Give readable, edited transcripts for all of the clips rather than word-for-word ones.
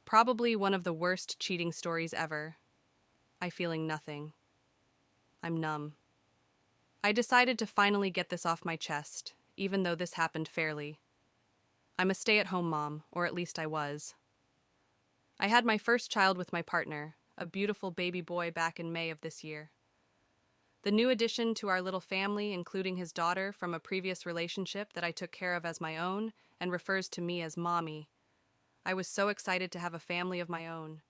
Probably one of the worst cheating stories ever. I feeling nothing. I'm numb. I decided to finally get this off my chest, even though this happened fairly. I'm a stay-at-home mom, or at least I was. I had my first child with my partner, a beautiful baby boy back in May of this year. The new addition to our little family, including his daughter from a previous relationship that I took care of as my own and refers to me as mommy. I was so excited to have a family of my own.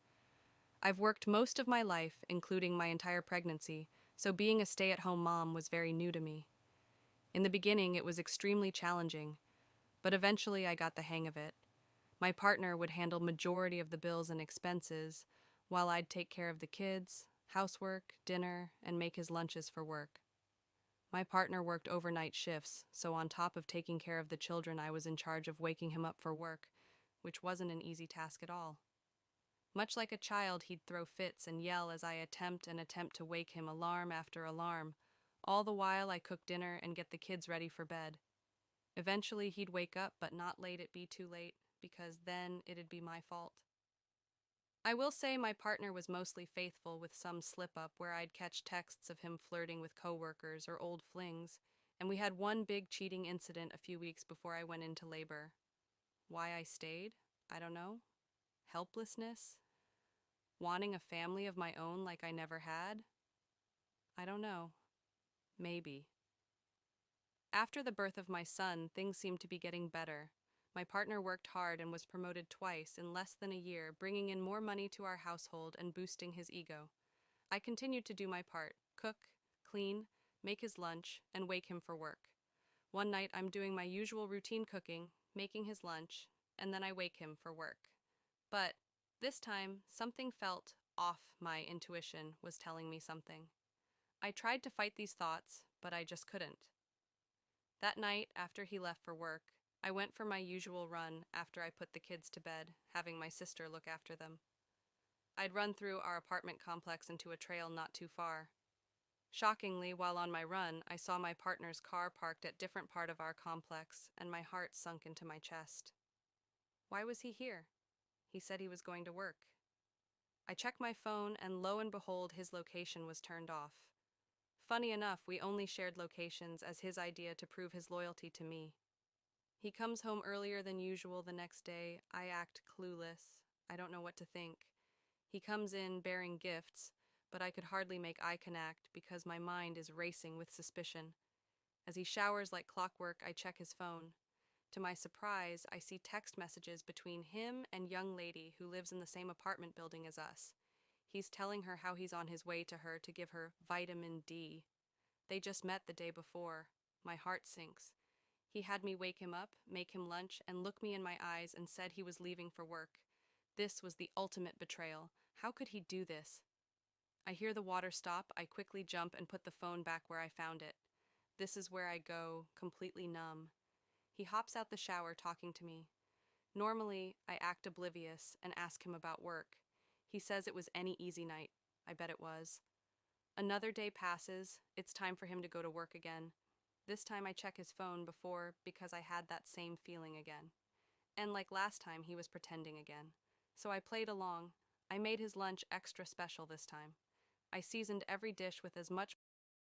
I've worked most of my life, including my entire pregnancy, so being a stay-at-home mom was very new to me. In the beginning, it was extremely challenging, but eventually I got the hang of it. My partner would handle majority of the bills and expenses, while I'd take care of the kids, housework, dinner, and make his lunches for work. My partner worked overnight shifts, so on top of taking care of the children, I was in charge of waking him up for work, which wasn't an easy task at all. Much like a child, he'd throw fits and yell as I attempt to wake him alarm after alarm. All the while I cook dinner and get the kids ready for bed. Eventually he'd wake up, but not let it be too late, because then it'd be my fault. I will say my partner was mostly faithful with some slip-up where I'd catch texts of him flirting with coworkers or old flings, and we had one big cheating incident a few weeks before I went into labor. Why I stayed? I don't know. Helplessness? Wanting a family of my own like I never had? I don't know. Maybe. After the birth of my son, things seemed to be getting better. My partner worked hard and was promoted twice in less than a year, bringing in more money to our household and boosting his ego. I continued to do my part: cook, clean, make his lunch, and wake him for work. One night I'm doing my usual routine cooking, making his lunch, and then I wake him for work. But this time, something felt off. My intuition was telling me something. I tried to fight these thoughts, but I just couldn't. That night, after he left for work, I went for my usual run after I put the kids to bed, having my sister look after them. I'd run through our apartment complex into a trail not too far. Shockingly, while on my run, I saw my partner's car parked at different part of our complex, and my heart sunk into my chest. Why was he here? He said he was going to work. I checked my phone, and lo and behold, his location was turned off. Funny enough, we only shared locations as his idea to prove his loyalty to me. He comes home earlier than usual the next day. I act clueless. I don't know what to think. He comes in bearing gifts, but I could hardly make eye contact because my mind is racing with suspicion. As he showers like clockwork, I check his phone. To my surprise, I see text messages between him and young lady who lives in the same apartment building as us. He's telling her how he's on his way to her to give her vitamin D. They just met the day before. My heart sinks. He had me wake him up, make him lunch, and look me in my eyes and said he was leaving for work. This was the ultimate betrayal. How could he do this? I hear the water stop. I quickly jump and put the phone back where I found it. This is where I go, completely numb. He hops out the shower talking to me. Normally, I act oblivious and ask him about work. He says it was any easy night. I bet it was. Another day passes. It's time for him to go to work again. This time I check his phone before because I had that same feeling again. And like last time, he was pretending again. So I played along. I made his lunch extra special this time. I seasoned every dish with as much